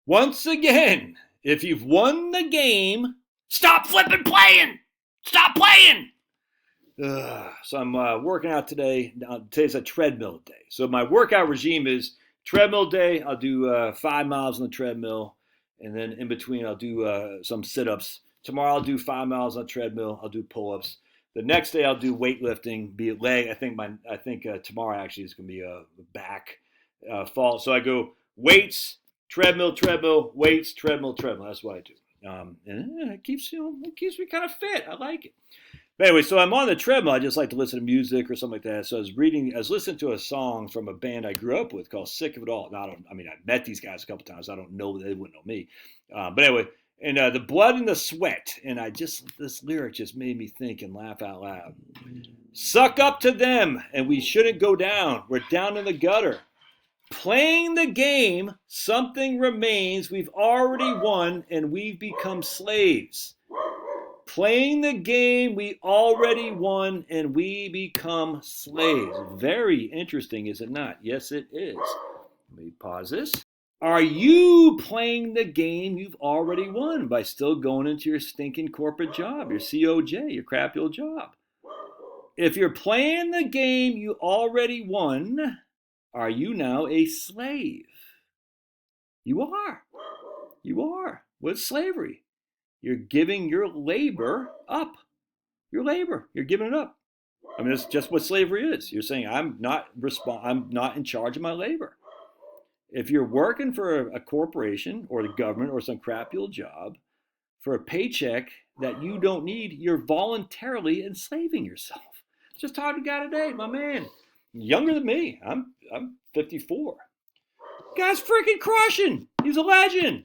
Once again, if you've won the game, stop flipping playing. Stop playing. So I'm working out today. Today's a treadmill day. So my workout regime is treadmill day. I'll do 5 miles on the treadmill. And then in between, I'll do some sit-ups. Tomorrow, I'll do 5 miles on the treadmill. I'll do pull-ups. The next day, I'll do weightlifting, be it leg. I think tomorrow actually is going to be a back fall. So I go weights, treadmill, weights, treadmill. That's what I do. And it keeps me kind of fit. I like it. But anyway, so I'm on the treadmill. I just like to listen to music or something like that. So I was listening to a song from a band I grew up with called Sick of It All. Now, I met these guys a couple times. I don't know, they wouldn't know me. But anyway, and the blood and the sweat. And this lyric just made me think and laugh out loud. Suck up to them, and we shouldn't go down. We're down in the gutter. Playing the game, something remains. We've already won, and we've become slaves. Playing the game, we already won, and we become slaves. Very interesting, is it not? Yes, it is. Let me pause this. Are you playing the game you've already won by still going into your stinking corporate job, your COJ, your crappy old job? If you're playing the game you already won, are you now a slave? You are. You are. What's slavery? You're giving your labor up. Your labor. You're giving it up. I mean, that's just what slavery is. You're saying, I'm not in charge of my labor. If you're working for a corporation or the government or some crappy old job for a paycheck that you don't need, you're voluntarily enslaving yourself. Just talking to a guy today, my man, younger than me. I'm 54. Guy's freaking crushing. He's a legend.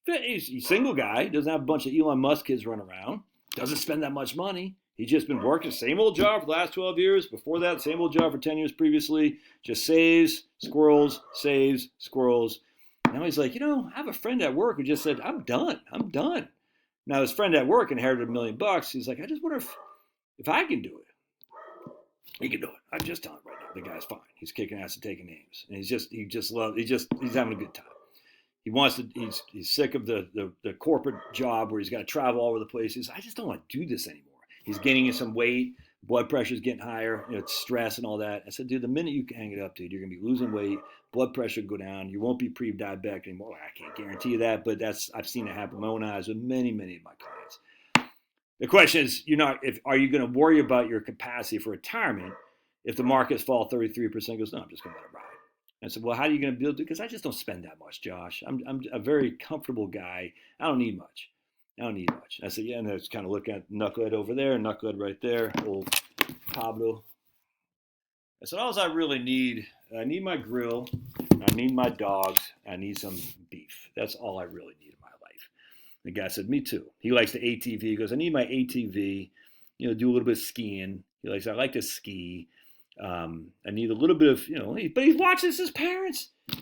He's a single guy, doesn't have a bunch of Elon Musk kids running around, doesn't spend that much money. He's just been working, same old job for the last 12 years. Before that, same old job for 10 years previously. Just saves, squirrels. Now he's like, I have a friend at work who just said, I'm done. Now his friend at work inherited $1 million. He's like, I just wonder if I can do it. He can do it. I'm just telling you right now, the guy's fine. He's kicking ass and taking names. And he's having a good time. He's sick of the corporate job where he's got to travel all over the place. I just don't want to do this anymore. He's gaining some weight, blood pressure's getting higher, it's stress and all that. I said, dude, the minute you hang it up, dude, you're gonna be losing weight, blood pressure will go down, you won't be pre-diabetic anymore. I can't guarantee you that, but I've seen it happen with my own eyes with many of my clients. The question is, are you gonna worry about your capacity for retirement if the markets fall 33%? Goes, no, I'm just gonna let it ride. I said, well, how are you going to build it? Because I just don't spend that much, Josh. I'm a very comfortable guy. I don't need much. I said, yeah, and I was kind of looking at Knucklehead over there, Knucklehead right there, old Pablo. I said, all I really need, I need my grill, I need my dogs, I need some beef. That's all I really need in my life. The guy said, me too. He likes the ATV. He goes, I need my ATV, do a little bit of skiing. I like to ski. I need a little bit of, but he watches his parents. And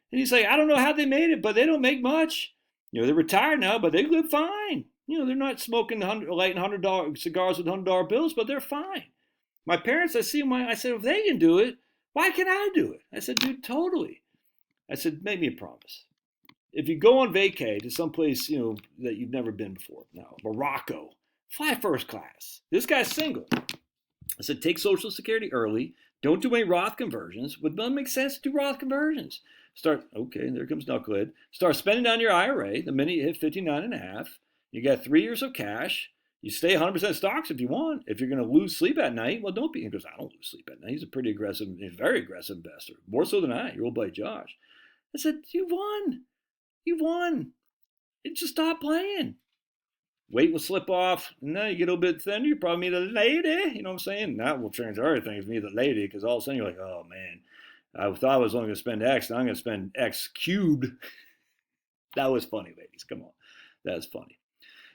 he's like, I don't know how they made it, but they don't make much. They're retired now, but they live fine. They're not smoking lighting $100 cigars with $100 bills, but they're fine. My parents, I said, if they can do it, why can't I do it? I said, dude, totally. I said, make me a promise. If you go on vacay to someplace, that you've never been before, now Morocco, fly first class. This guy's single. I said, take Social Security early. Don't do any Roth conversions. It doesn't make sense to do Roth conversions. Okay, there comes Knucklehead. Start spending down your IRA the minute you hit 59.5. You got 3 years of cash. You stay 100% stocks if you want. If you're going to lose sleep at night, well, don't be. He goes, I don't lose sleep at night. He's a very aggressive investor. More so than your old buddy Josh. I said, you won. Just stop playing. Weight will slip off, and then you get a little bit thinner, you probably meet a lady, you know what I'm saying? That will change everything if you meet a lady, because all of a sudden you're like, oh man, I thought I was only going to spend X, now I'm going to spend X cubed. That was funny, ladies, come on. That's funny.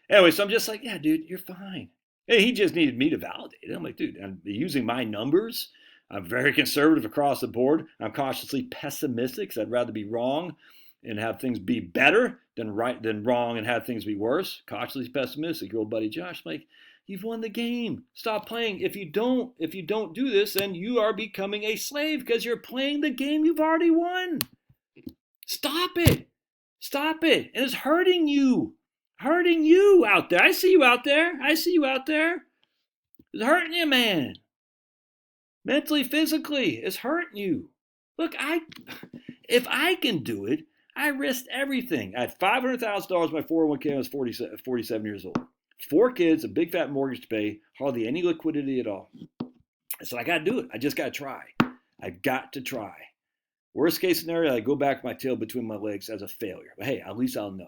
Anyway, so I'm just like, yeah, dude, you're fine. Hey, he just needed me to validate it. I'm like, dude, I'm using my numbers. I'm very conservative across the board. I'm cautiously pessimistic, because I'd rather be wrong and have things be better than wrong and have things be worse. Cautiously pessimistic. Your old buddy Josh, like, you've won the game. Stop playing. If you don't do this, then you are becoming a slave because you're playing the game you've already won. Stop Stop it. Stop it. And it's hurting you. Hurting you out there. I see you out there. I see you out there. It's hurting you, man. Mentally, physically, it's hurting you. Look, if I can do it, I risked everything. I had $500,000 in my 401k when I was 47 years old. 4 kids, a big fat mortgage to pay, hardly any liquidity at all. So I got to do it. I just got to try. I got to try. Worst case scenario, I go back with my tail between my legs as a failure. But hey, at least I'll know.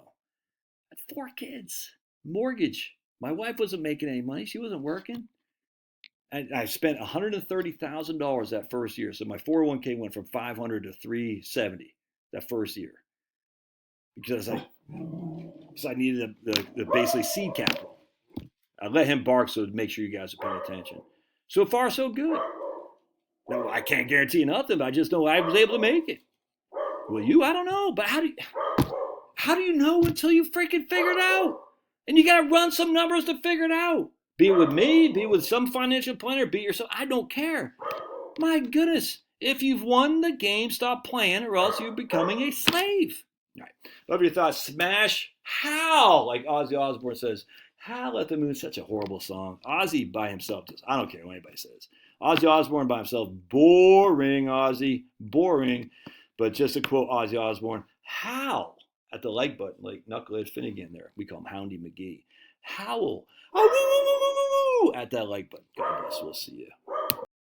I had 4 kids, mortgage. My wife wasn't making any money. She wasn't working. And I spent $130,000 that first year. So my 401k went from 500 to 370 that first year. Because I needed the basically seed capital. I let him bark so to make sure you guys are paying attention. So far, so good. Now, I can't guarantee nothing, but I just know I was able to make it. Well, I don't know. But how do you know until you freaking figure it out? And you got to run some numbers to figure it out. Be it with me, be it with some financial planner, be it yourself. I don't care. My goodness. If you've won the game, stop playing or else you're becoming a slave. All right. Love your thoughts. Smash Howl, like Ozzy Osbourne says. Howl at the Moon, such a horrible song. Ozzy by himself does. I don't care what anybody says. Ozzy Osbourne by himself, boring, Ozzy, boring. But just to quote Ozzy Osbourne, howl at the like button, like Knucklehead Finnegan there. We call him Houndy McGee. Howl at that like button. God bless. We'll see you.